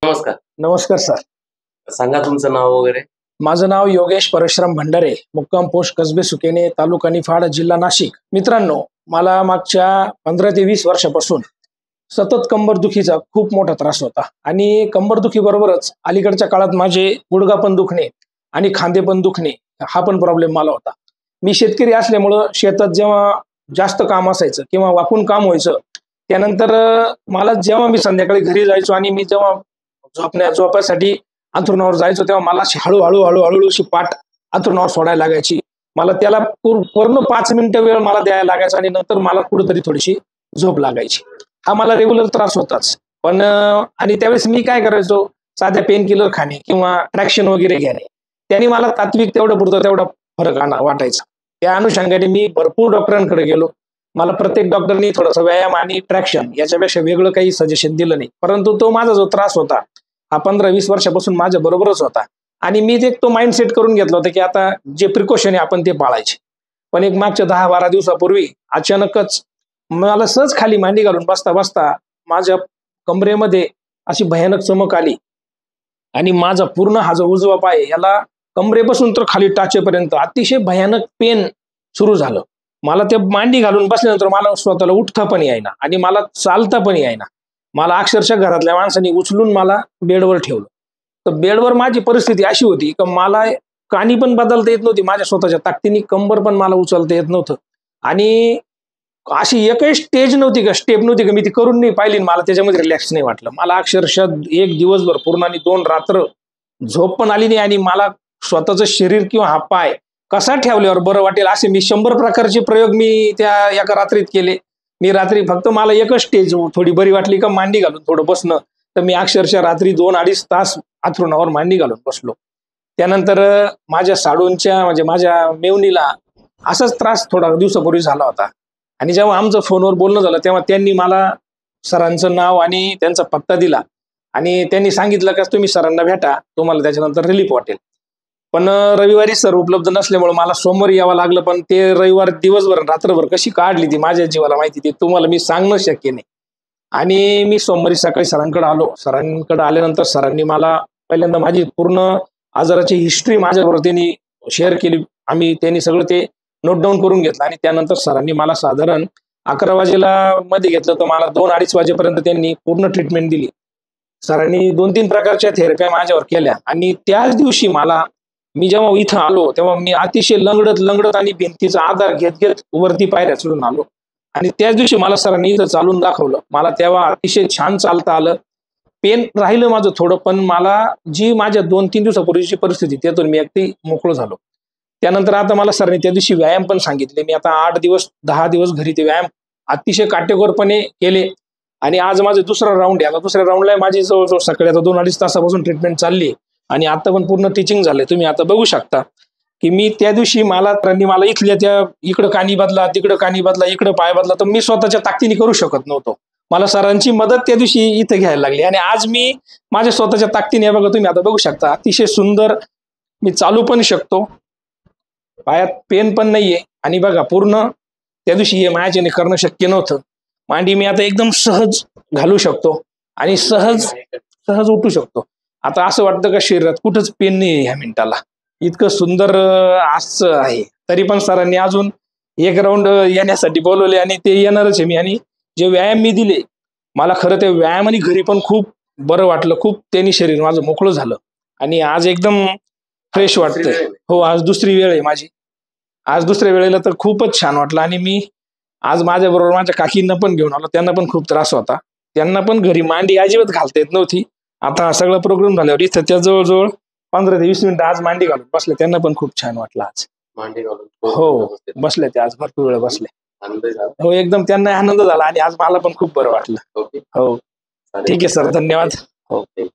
नमस्कार. नमस्कार सर. सांगा तुमचं नाव वगैरे. माझं नाव योगेश परशुराम भंडारे, मुक्काम पोस्ट कसबे सुकेने, तालुका निफाड, जिल्हा नाशिक. मित्रांनो, मला मागच्या 15 ते 20 वर्षापासून सतत कंबरदुखीचा खूप मोठा त्रास होता आणि कंबरदुखी बरोबरच अलीकडच्या काळात माझे गुडघा पण दुखणे आणि खांदे पण दुखणे हा पण प्रॉब्लेम मला होता. मी शेतकरी असल्यामुळं शेतात जेव्हा जास्त काम असायचं किंवा वाकून काम व्हायचं, त्यानंतर मला जेव्हा मी संध्याकाळी घरी जायचो आणि मी जेव्हा झोपायसाठी अंथरुणावर जायचो तेव्हा मला अशी हळूहळू हळूहळू अशी पाठ अंथरुणावर सोडायला लागायची. मला त्याला पूर्ण 5 मिनिटं वेळ मला द्यायला लागायचा आणि नंतर मला कुठेतरी थोडीशी झोप लागायची. हा मला रेग्युलर त्रास होताच. पण आणि त्यावेळेस मी काय करायचो, साध्या पेन किलर खाणे किंवा ट्रॅक्शन वगैरे घेणे, त्यांनी मला तात्विक तेवढं पुरतं तेवढा फरक वाटायचा. त्या अनुषंगाने मी भरपूर डॉक्टरांकडे गेलो. मला प्रत्येक डॉक्टरनी थोडासा व्यायाम आणि ट्रॅक्शन याच्यापेक्षा वेगळं काही सजेशन दिलं नाही. परंतु तो माझा जो त्रास होता हा 15-20 वर्षापासून माझ्या बरोबरच होता आणि मी तो माइंड सेट करून घेतला होता की आता जे प्रिकॉशन आहे आपण ते पाळायचे. पण एक मागच्या 10-12 दिवसापूर्वी अचानकच मला सहज खाली मांडी घालून बसता बसता माझ्या कमरेमध्ये अशी भयानक चमक आली आणि माझा पूर्ण हा जो उजवा पाय याला कमरेपासून तर खाली टाचेपर्यंत अतिशय भयानक पेन सुरू झालं. मला ते मांडी घालून बसल्यानंतर मला स्वतःला उठता पण यायना आणि मला चालता पण यायना. मला अक्षरशः घरातल्या माणसांनी उचलून मला बेडवर ठेवलं. तर बेडवर माझी परिस्थिती अशी होती की मला कानी पण बदलता येत नव्हती माझ्या स्वतःच्या ताकदीने, कंबर पण मला उचलता येत नव्हतं आणि अशी एकही स्टेप नव्हती का मी ती करून नाही पाहिली, मला त्याच्यामध्ये रिलॅक्स नाही वाटलं. मला अक्षरशः एक दिवसभर पूर्ण आणि 2 रात्र झोप पण आली नाही आणि मला स्वतःचं शरीर किंवा हा पाय कसा ठेवल्यावर बरं वाटेल असे मी 100 प्रकारचे प्रयोग मी त्या एका रात्रीत केले. मी रात्री फक्त मला एकच स्टेज थोडी बरी वाटली का मांडी घालून थोडं बसणं, तर मी अक्षरशः रात्री 2-2.5 तास अंथरुणावर मांडी घालून बसलो. त्यानंतर माझ्या साडूंच्या म्हणजे माझ्या मेवणीला असाच त्रास थोडा दिवसापूर्वी झाला होता आणि जेव्हा आमचं फोनवर बोलणं झालं तेव्हा त्यांनी मला सरांचं नाव आणि त्यांचा पत्ता दिला आणि त्यांनी सांगितलं का तुम्ही सरांना भेटा, तुम्हाला त्याच्यानंतर रिलीफ वाटेल. पण रविवारी सर उपलब्ध नसल्यामुळे मला सोमवारी यावं लागलं. पण ते रविवार दिवसभर रात्रभर कशी काढली ती माझ्या जीवाला माहिती, ते तुम्हाला मी सांगणं शक्य नाही. आणि मी सोमवारी सकाळी सरांकडे आलो. सरांकडे आल्यानंतर सरांनी मला पहिल्यांदा माझी पूर्ण आजाराची हिस्ट्री माझ्याबरोबर त्यांनी शेअर केली. त्यांनी सगळं ते नोट डाऊन करून घेतलं आणि त्यानंतर सरांनी मला साधारण 11 वाजेला मध्ये घेतलं तर मला 2-2.5 वाजेपर्यंत त्यांनी पूर्ण ट्रीटमेंट दिली. सरांनी 2-3 प्रकारच्या थेरप्या माझ्यावर केल्या आणि त्याच दिवशी मी जेव्हा इथं आलो तेव्हा मी अतिशय लंगडत आणि भिंतीचा आधार घेत वरती पायऱ्या चढून आलो आणि त्याच दिवशी मला सरांनी इथं चालून दाखवलं. मला तेव्हा अतिशय छान चालता आलं. पेन राहिलं माझं थोडं, पण मला जी माझ्या 2-3 दिवसापूर्वीची परिस्थिती त्यातून मी अगदी मोकळं झालो. त्यानंतर आता मला सरांनी त्या दिवशी व्यायाम पण सांगितले. मी आता 8-10 दिवस घरी ते व्यायाम अतिशय काटेकोरपणे केले आणि आज माझं दुसरा राऊंड आहे. आता दुसऱ्या राऊंडला माझी जवळजवळ सकाळी आता 2-2.5 तासापासून ट्रीटमेंट चालली आणि आता पण पूर्ण टीचिंग झालंय. तुम्ही आता बघू शकता की मी त्या दिवशी मला इथल्या त्या इकडं कानी बदला, तिकडं कानी बदला, इकडं पाय बदला, तर मी स्वतःच्या ताकदीने करू शकत नव्हतो. मला सरांची मदत त्या दिवशी इथं घ्यायला लागली आणि आज मी माझ्या स्वतःच्या ताकदीने बघा तुम्ही आता बघू शकता अतिशय सुंदर मी चालू पण शकतो, पायात पेन पण नाहीये आणि बघा पूर्ण त्या दिवशी हे माझ्याने करणं शक्य नव्हतं. मांडी मी आता एकदम सहज घालू शकतो आणि सहज उठू शकतो. आता असं वाटतं का शरीरात कुठंच पेन नाही ह्या मिनिटाला, इतकं सुंदर असं आहे. तरी पण सरांनी अजून एक राऊंड येण्यासाठी बोलवले आणि ते येणारच आहे मी. आणि जे व्यायाम मी दिले मला खरं ते व्यायामाने घरी पण खूप बरं वाटलं. खूप त्यांनी शरीर माझं मोकळं झालं आणि आज एकदम फ्रेश वाटतंय. हो, आज दुसरी वेळ आहे माझी. आज दुसऱ्या वेळेला तर खूपच छान वाटलं आणि मी आज माझ्याबरोबर माझ्या काकींना पण घेऊन आलो. त्यांना पण खूप त्रास होता. त्यांना पण घरी मांडी अजिबात घालता येत नव्हती. आता हा सगळा प्रोग्राम झाल्यावर इथं त्या जवळजवळ 15 ते 20 मिनिटं आज मांडी घालून बसले. त्यांना पण खूप छान वाटलं आज मांडी घालून. हो, बसले ते आज भरपूर वेळ बसले. आनंद झाला. हो, एकदम त्यांना आनंद झाला आणि आज मला पण खूप बरं वाटलं. ओके. हो, ठीक आहे सर, धन्यवाद. ओके.